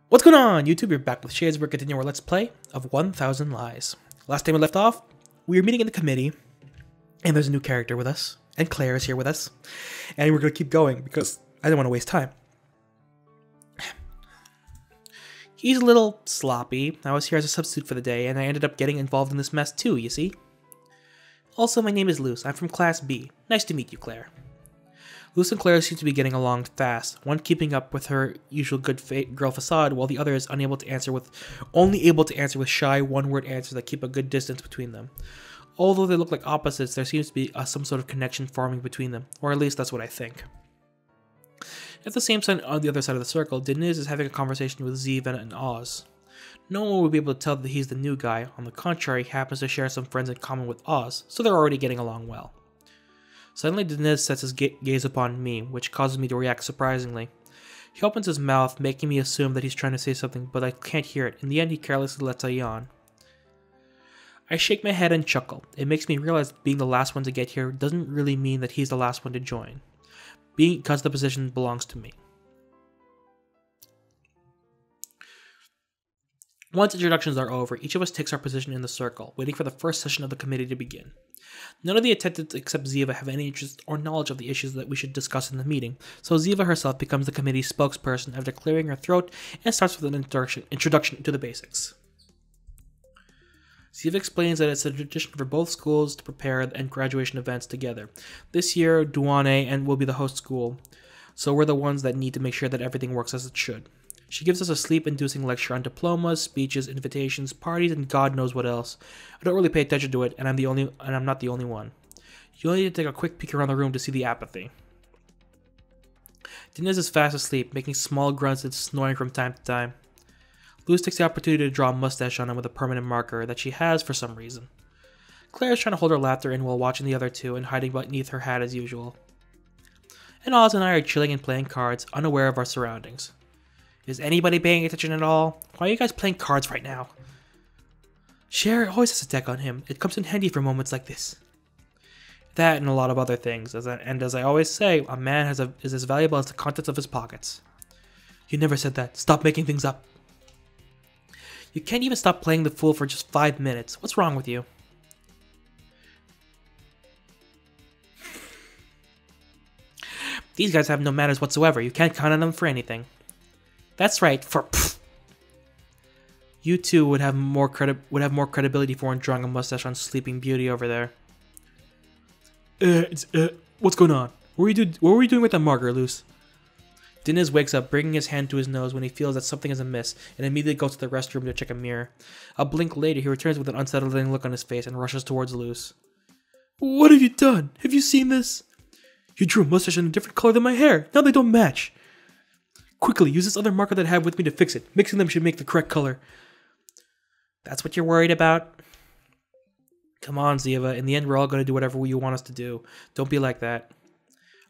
What's going on, YouTube? You're back with Shades. We're continuing our Let's Play of 1000 Lies. Last time we left off, we were meeting in the committee, and there's a new character with us, and Claire is here with us, and we're going to keep going because I don't want to waste time. He's a little sloppy. I was here as a substitute for the day, and I ended up getting involved in this mess too, you see? Also, my name is Luce. I'm from Class B. Nice to meet you, Claire. Luce and Claire seem to be getting along fast, one keeping up with her usual good girl facade, while the other is only able to answer with shy one-word answers that keep a good distance between them. Although they look like opposites, there seems to be some sort of connection forming between them, or at least that's what I think. At the same time, on the other side of the circle, Deniz is having a conversation with Ziva and Oz. No one will be able to tell that he's the new guy. On the contrary, he happens to share some friends in common with Oz, so they're already getting along well. Suddenly, Deniz sets his gaze upon me, which causes me to react surprisingly. He opens his mouth, making me assume that he's trying to say something, but I can't hear it. In the end, he carelessly lets a yawn. I shake my head and chuckle. It makes me realize that being the last one to get here doesn't really mean that he's the last one to join, because the position belongs to me. Once introductions are over, each of us takes our position in the circle, waiting for the first session of the committee to begin. None of the attendants except Ziva have any interest or knowledge of the issues that we should discuss in the meeting, so Ziva herself becomes the committee's spokesperson after clearing her throat and starts with an introduction to the basics. Ziva explains that it's a tradition for both schools to prepare and graduation events together. This year, Duane will be the host school, so we're the ones that need to make sure that everything works as it should. She gives us a sleep-inducing lecture on diplomas, speeches, invitations, parties, and God knows what else. I don't really pay attention to it, and I'm not the only one. You only need to take a quick peek around the room to see the apathy. Deniz is fast asleep, making small grunts and snoring from time to time. Luce takes the opportunity to draw a mustache on him with a permanent marker that she has for some reason. Claire is trying to hold her laughter in while watching the other two and hiding beneath her hat as usual. And Oz and I are chilling and playing cards, unaware of our surroundings. Is anybody paying attention at all? Why are you guys playing cards right now? Cher always has a deck on him. It comes in handy for moments like this. That and a lot of other things. As I always say, a man is as valuable as the contents of his pockets. You never said that. Stop making things up. You can't even stop playing the fool for just 5 minutes. What's wrong with you? These guys have no manners whatsoever. You can't count on them for anything. That's right, for pfft. You two would have more credibility if we weren't drawing a mustache on Sleeping Beauty over there. What's going on? What were you doing with that marker, Luce? Deniz wakes up, bringing his hand to his nose when he feels that something is amiss, and immediately goes to the restroom to check a mirror. A blink later, he returns with an unsettling look on his face and rushes towards Luce. What have you done? Have you seen this? You drew a mustache in a different color than my hair. Now they don't match. Quickly, use this other marker that I have with me to fix it. Mixing them should make the correct color. That's what you're worried about? Come on, Ziva. In the end, we're all going to do whatever you want us to do. Don't be like that.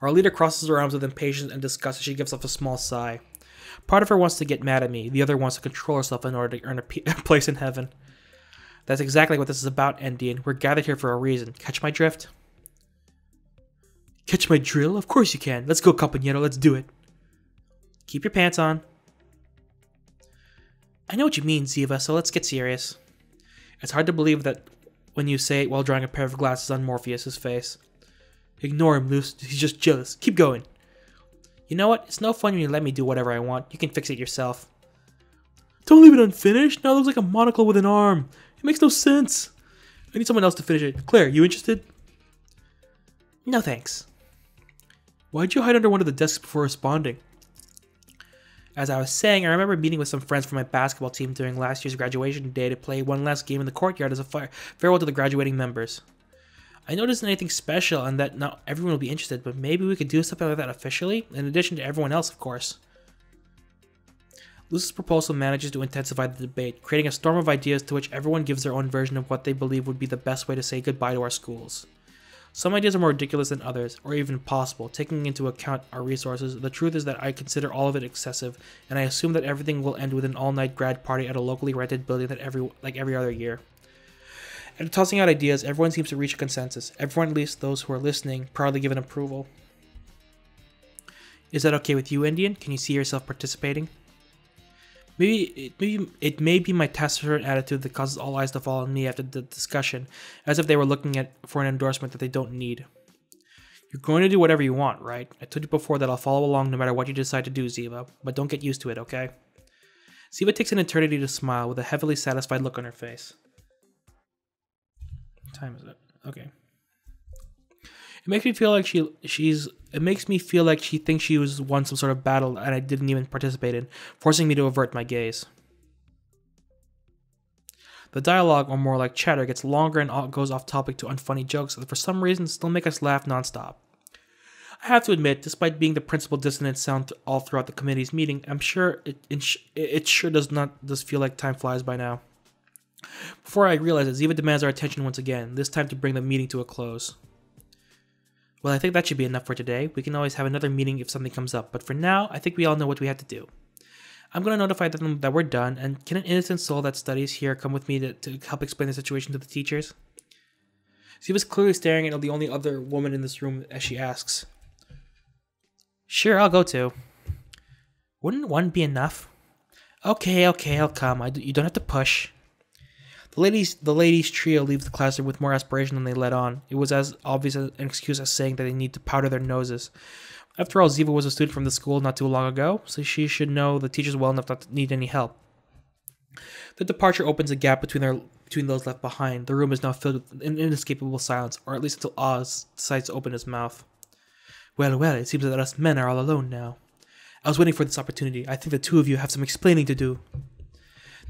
Our leader crosses her arms with impatience and disgust as she gives off a small sigh. Part of her wants to get mad at me. The other wants to control herself in order to earn a place in heaven. That's exactly what this is about, Indian. We're gathered here for a reason. Catch my drift? Catch my drill? Of course you can. Let's go, Compañero. Let's do it. Keep your pants on. I know what you mean, Ziva, so let's get serious. It's hard to believe that when you say it while drawing a pair of glasses on Morpheus' face. Ignore him, Luce. He's just jealous. Keep going. You know what? It's no fun when you let me do whatever I want. You can fix it yourself. Don't leave it unfinished. Now it looks like a monocle with an arm. It makes no sense. I need someone else to finish it. Claire, you interested? No thanks. Why'd you hide under one of the desks before responding? As I was saying, I remember meeting with some friends from my basketball team during last year's graduation day to play one last game in the courtyard as a farewell to the graduating members. I know it isn't anything special and that not everyone will be interested, but maybe we could do something like that officially, in addition to everyone else, of course. Luce's proposal manages to intensify the debate, creating a storm of ideas to which everyone gives their own version of what they believe would be the best way to say goodbye to our schools. Some ideas are more ridiculous than others, or even impossible, taking into account our resources. The truth is that I consider all of it excessive, and I assume that everything will end with an all-night grad party at a locally rented building like every other year. After tossing out ideas, everyone seems to reach a consensus. Everyone, at least those who are listening, proudly give an approval. Is that okay with you, Indian? Can you see yourself participating? Maybe it may be my taciturn attitude that causes all eyes to fall on me after the discussion, as if they were looking at for an endorsement that they don't need. You're going to do whatever you want, right? I told you before that I'll follow along no matter what you decide to do, Ziva, but don't get used to it, okay? Ziva takes an eternity to smile with a heavily satisfied look on her face. What time is it? Okay. It makes me feel like it makes me feel like she thinks she was won some sort of battle and I didn't even participate in, forcing me to avert my gaze. The dialogue, or more like chatter, gets longer and goes off topic to unfunny jokes that for some reason still make us laugh nonstop. I have to admit, despite being the principal dissonant sound all throughout the committee's meeting, I'm sure it sure does feel like time flies by now. Before I realize it, Ziva demands our attention once again, this time to bring the meeting to a close. Well, I think that should be enough for today. We can always have another meeting if something comes up, but for now, I think we all know what we have to do. I'm going to notify them that we're done, and can an innocent soul that studies here come with me to help explain the situation to the teachers? Ziva's clearly staring at the only other woman in this room as she asks. Sure, I'll go too. Wouldn't one be enough? Okay, I'll come. You don't have to push. The ladies trio leaves the classroom with more aspiration than they let on. It was as obvious an excuse as saying that they need to powder their noses. After all, Ziva was a student from the school not too long ago, so she should know the teachers well enough not to need any help. The departure opens a gap between those left behind. The room is now filled with an inescapable silence, or at least until Oz decides to open his mouth. Well, it seems that us men are all alone now. I was waiting for this opportunity. I think the two of you have some explaining to do.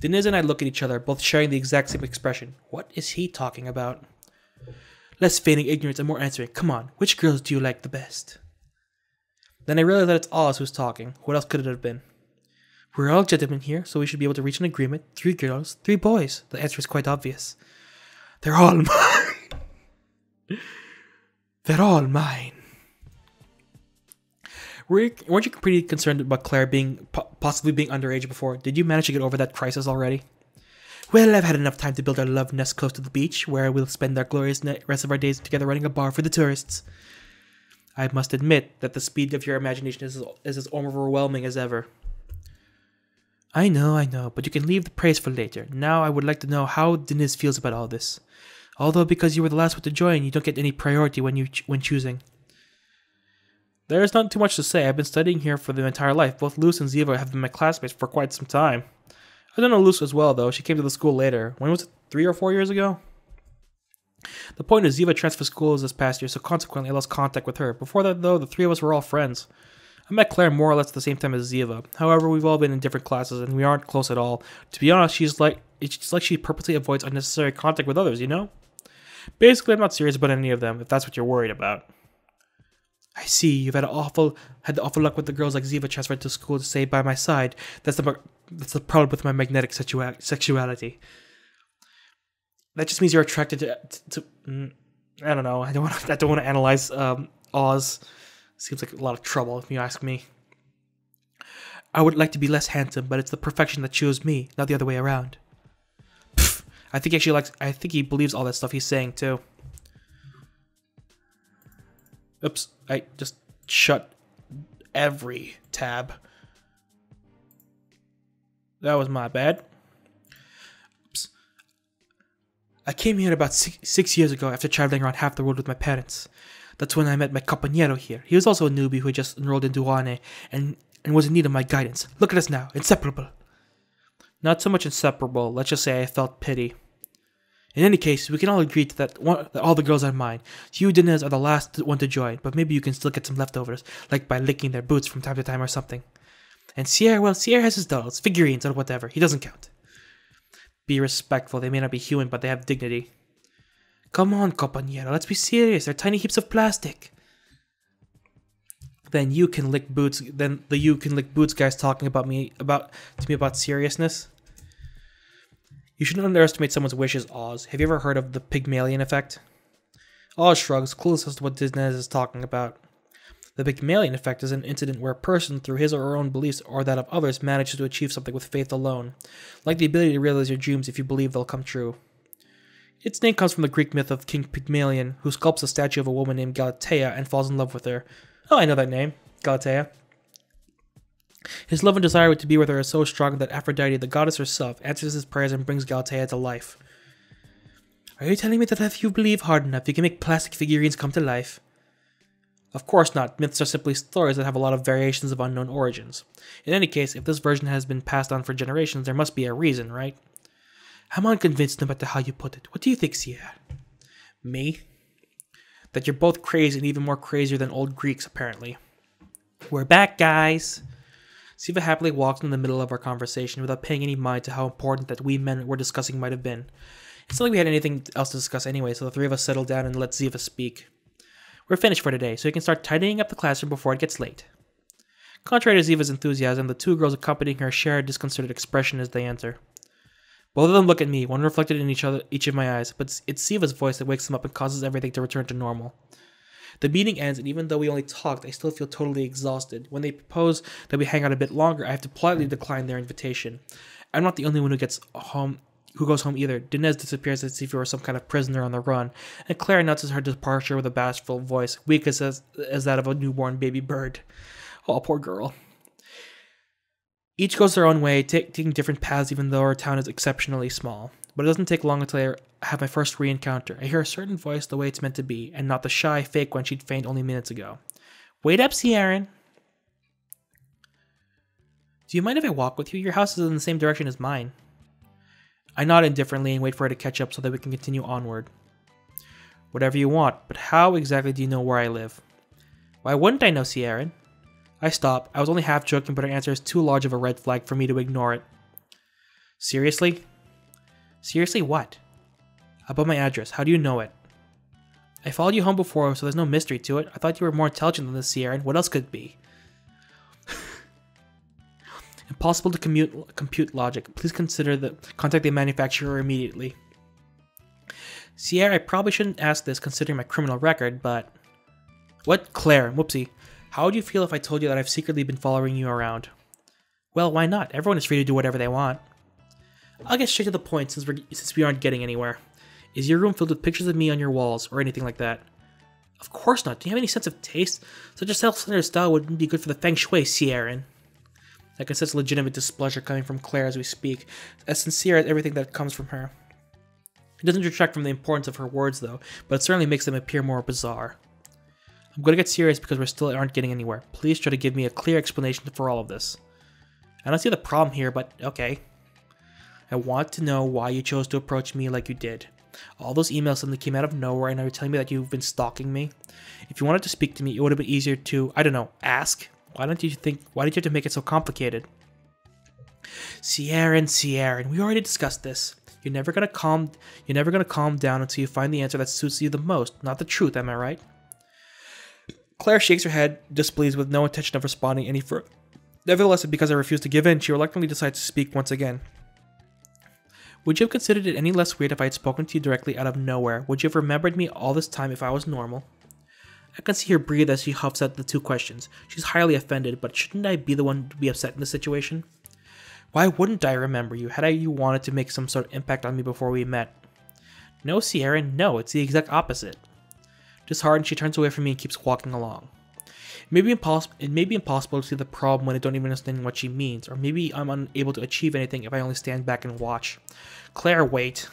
Deniz and I look at each other, both sharing the exact same expression. What is he talking about? Less feigning ignorance and more answering. Come on, which girls do you like the best? Then I realize that it's Oz who's talking. What else could it have been? We're all gentlemen here, so we should be able to reach an agreement. 3 girls, 3 boys. The answer is quite obvious. They're all mine. They're all mine. Weren't you pretty concerned about Claire possibly being underage before? Did you manage to get over that crisis already? Well, I've had enough time to build our love nest close to the beach, where we'll spend our glorious rest of our days together running a bar for the tourists. I must admit that the speed of your imagination is as overwhelming as ever. I know, but you can leave the praise for later. Now I would like to know how Deniz feels about all this. Although because you were the last one to join, you don't get any priority when choosing. There's not too much to say. I've been studying here for the entire life. Both Luz and Ziva have been my classmates for quite some time. I don't know Luz as well, though. She came to the school later. When was it? 3 or 4 years ago? The point is, Ziva transferred schools this past year, so consequently I lost contact with her. Before that, though, the 3 of us were all friends. I met Claire more or less at the same time as Ziva. However, we've all been in different classes, and we aren't close at all. To be honest, it's like she purposely avoids unnecessary contact with others, you know? Basically, I'm not serious about any of them, if that's what you're worried about. I see, you've had the awful luck with the girls like Ziva transferred to school to stay by my side. That's the problem with my magnetic sexuality. That just means you're attracted to I don't know. I don't want to analyze Oz. Seems like a lot of trouble if you ask me. I would like to be less handsome, but it's the perfection that chose me, not the other way around. Pfft, I think he believes all that stuff he's saying too. Oops, I just shut every tab. That was my bad. Oops. I came here about six years ago after traveling around half the world with my parents. That's when I met my compañero here. He was also a newbie who had just enrolled in Duane and was in need of my guidance. Look at us now, inseparable. Not so much inseparable, let's just say I felt pity. In any case, we can all agree that all the girls are mine. You, Deniz, are the last one to join, but maybe you can still get some leftovers, like by licking their boots from time to time or something. And Sierra, well, Sierra has his dolls, figurines, or whatever. He doesn't count. Be respectful. They may not be human, but they have dignity. Come on, compañero, let's be serious. They're tiny heaps of plastic. Then you can lick boots. Then the you can lick boots guys talking to me about seriousness. You shouldn't underestimate someone's wishes, Oz. Have you ever heard of the Pygmalion effect? Oz shrugs, clueless as to what Deniz is talking about. The Pygmalion effect is an incident where a person, through his or her own beliefs or that of others, manages to achieve something with faith alone, like the ability to realize your dreams if you believe they'll come true. Its name comes from the Greek myth of King Pygmalion, who sculpts a statue of a woman named Galatea and falls in love with her. Oh, I know that name, Galatea. His love and desire to be with her is so strong that Aphrodite, the goddess herself, answers his prayers and brings Galatea to life. Are you telling me that if you believe hard enough, you can make plastic figurines come to life? Of course not. Myths are simply stories that have a lot of variations of unknown origins. In any case, if this version has been passed on for generations, there must be a reason, right? I'm unconvinced no matter how you put it. What do you think, Sierra? Me? That you're both crazy and even more crazier than old Greeks, apparently. We're back, guys! Siva happily walks in the middle of our conversation without paying any mind to how important that we men were discussing might have been. It's not like we had anything else to discuss anyway, so the three of us settled down and let Ziva speak. We're finished for today, so you can start tidying up the classroom before it gets late. Contrary to Ziva's enthusiasm, the two girls accompanying her share a disconcerted expression as they enter. Both of them look at me, one reflected in each of my eyes, but it's Ziva's voice that wakes them up and causes everything to return to normal. The meeting ends, and even though we only talked, I still feel totally exhausted. When they propose that we hang out a bit longer, I have to politely decline their invitation. I'm not the only one who goes home either. Dinez disappears as if he were some kind of prisoner on the run, and Claire announces her departure with a bashful voice, weak as that of a newborn baby bird. Oh, poor girl. Each goes their own way, taking different paths even though our town is exceptionally small. But it doesn't take long until I have my first re-encounter. I hear a certain voice the way it's meant to be, and not the shy, fake one she'd feigned only minutes ago. Wait up, Sierra. Do you mind if I walk with you? Your house is in the same direction as mine. I nod indifferently and wait for her to catch up so that we can continue onward. Whatever you want, but how exactly do you know where I live? Why wouldn't I know, Sierra? I stop. I was only half joking, but her answer is too large of a red flag for me to ignore it. Seriously? Seriously what? About my address. How do you know it? I followed you home before, so there's no mystery to it. I thought you were more intelligent than this, Sierra. What else could it be? Impossible to compute logic. Please contact the manufacturer immediately. Sierra, I probably shouldn't ask this considering my criminal record, but... What? Claire, whoopsie. How would you feel if I told you that I've secretly been following you around? Well, why not? Everyone is free to do whatever they want. I'll get straight to the point since we aren't getting anywhere. Is your room filled with pictures of me on your walls, or anything like that? Of course not. Do you have any sense of taste? Such a self-centered style wouldn't be good for the feng shui, Sierra. I can sense legitimate displeasure coming from Claire as we speak, as sincere as everything that comes from her. It doesn't detract from the importance of her words, though, but it certainly makes them appear more bizarre. I'm going to get serious because we still aren't getting anywhere. Please try to give me a clear explanation for all of this. I don't see the problem here, but okay. I want to know why you chose to approach me like you did. All those emails suddenly came out of nowhere and now you're telling me that you've been stalking me. If you wanted to speak to me, it would have been easier to, I don't know, ask. Why did you have to make it so complicated? Sierra, we already discussed this. You're never gonna calm down until you find the answer that suits you the most, not the truth, am I right? Claire shakes her head, displeased, with no intention of responding any further. Nevertheless, because I refused to give in, she reluctantly decides to speak once again. Would you have considered it any less weird if I had spoken to you directly out of nowhere? Would you have remembered me all this time if I was normal? I can see her breathe as she huffs at the two questions. She's highly offended, but shouldn't I be the one to be upset in this situation? Why wouldn't I remember you? Had you wanted to make some sort of impact on me before we met? No, Sierra, no, it's the exact opposite. Disheartened, she turns away from me and keeps walking along. It may be impossible to see the problem when I don't even understand what she means, or maybe I'm unable to achieve anything if I only stand back and watch. Claire, wait.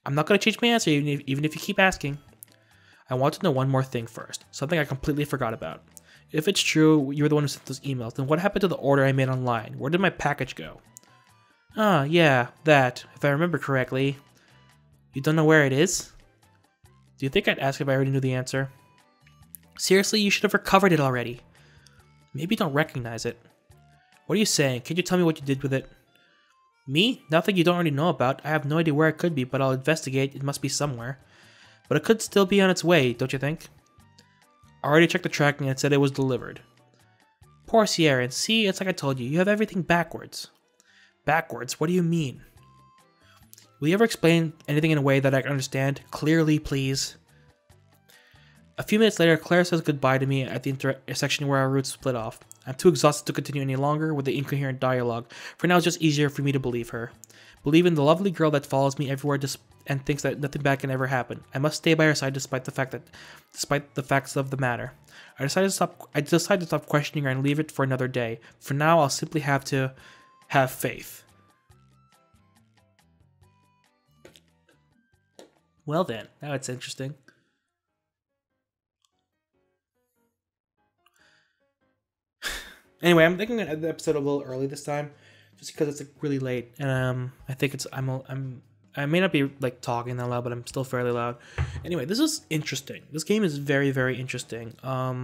I'm not going to change my answer even if you keep asking. I want to know one more thing first, something I completely forgot about. If it's true you're the one who sent those emails, then what happened to the order I made online? Where did my package go? Ah, yeah, that, if I remember correctly. You don't know where it is? Do you think I'd ask if I already knew the answer? Seriously, you should have recovered it already. Maybe you don't recognize it. What are you saying? Can you tell me what you did with it? Me? Nothing you don't already know about. I have no idea where it could be, but I'll investigate. It must be somewhere. But it could still be on its way, don't you think? I already checked the tracking and it said it was delivered. Poor Sierra, see, it's like I told you, you have everything backwards. Backwards? What do you mean? Will you ever explain anything in a way that I can understand? Clearly, please. A few minutes later, Claire says goodbye to me at the intersection where our routes split off. I'm too exhausted to continue any longer with the incoherent dialogue. For now, it's just easier for me to believe her. Believe in the lovely girl that follows me everywhere and thinks that nothing bad can ever happen. I must stay by her side despite the facts of the matter. I decided to stop questioning her and leave it for another day. For now, I'll simply have to have faith. Well then, now it's interesting. Anyway, I'm thinking of the episode a little early this time, just because it's like really late, and I think I may not be like talking that loud, but I'm still fairly loud. Anyway, this is interesting. This game is very, very interesting. I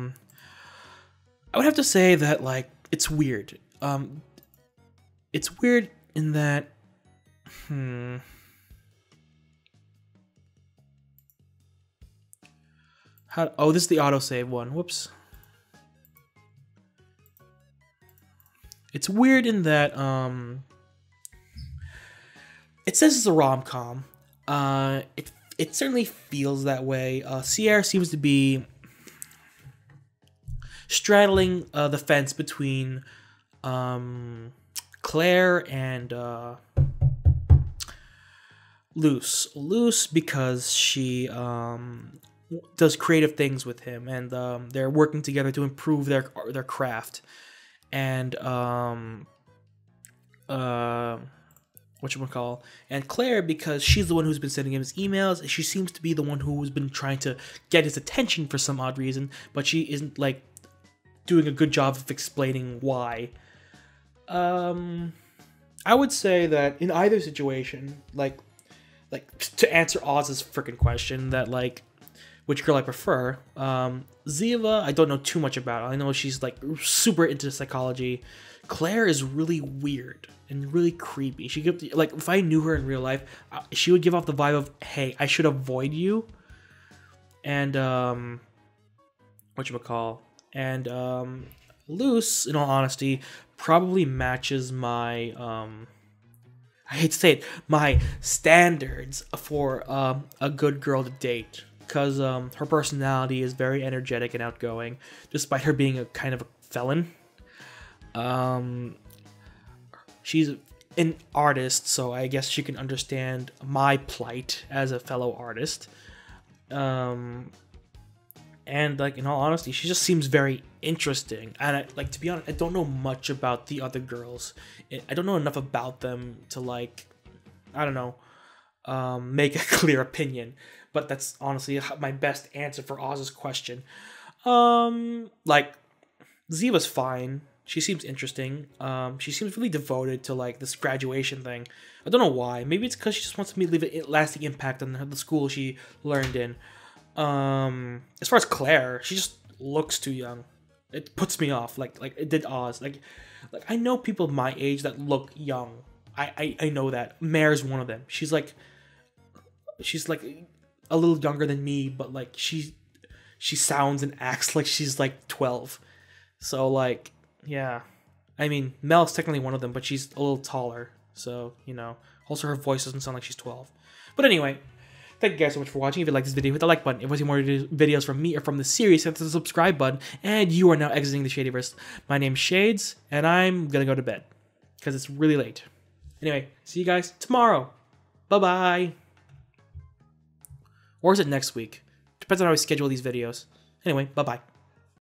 would have to say that like it's weird. It's weird in that, oh, this is the autosave one. Whoops. It's weird in that it says it's a rom-com. It certainly feels that way. Sierra seems to be straddling the fence between Claire and Luce. Luce because she does creative things with him, and they're working together to improve their craft. And whatchamacall, and Claire because she's the one who's been sending him his emails. She seems to be the one who's been trying to get his attention for some odd reason, but she isn't like doing a good job of explaining why. I would say that in either situation, like to answer Oz's freaking question, that like which girl I prefer, Ziva, I don't know too much about. I know she's like super into psychology. Claire is really weird and really creepy. She could, like, if I knew her in real life, she would give off the vibe of, hey, I should avoid you. And whatchamacall, and Luce, in all honesty, probably matches my I hate to say it, my standards for a good girl to date. Because her personality is very energetic and outgoing, despite her being a kind of a felon. She's an artist, so I guess she can understand my plight as a fellow artist. And like in all honesty, she just seems very interesting. And like to be honest, I don't know much about the other girls. I don't know enough about them to like, I don't know, make a clear opinion. But that's honestly my best answer for Oz's question. Like, Ziva's fine. She seems interesting. She seems really devoted to, like, this graduation thing. I don't know why. Maybe it's because she just wants to leave a lasting impact on the school she learned in. As far as Claire, she just looks too young. It puts me off, like it did Oz. Like I know people my age that look young. I know that. Mare's one of them. She's like a little younger than me, but like she sounds and acts like she's like 12. So like, yeah. I mean, Mel's technically one of them, but she's a little taller. So, you know, also her voice doesn't sound like she's 12. But anyway, thank you guys so much for watching. If you like this video, hit the like button. If you want to see more videos from me or from the series, hit the subscribe button. And you are now exiting the Shadyverse. My name's Shades, and I'm gonna go to bed because it's really late. Anyway, see you guys tomorrow. Bye-bye. Or is it next week? Depends on how I schedule these videos. Anyway, bye-bye.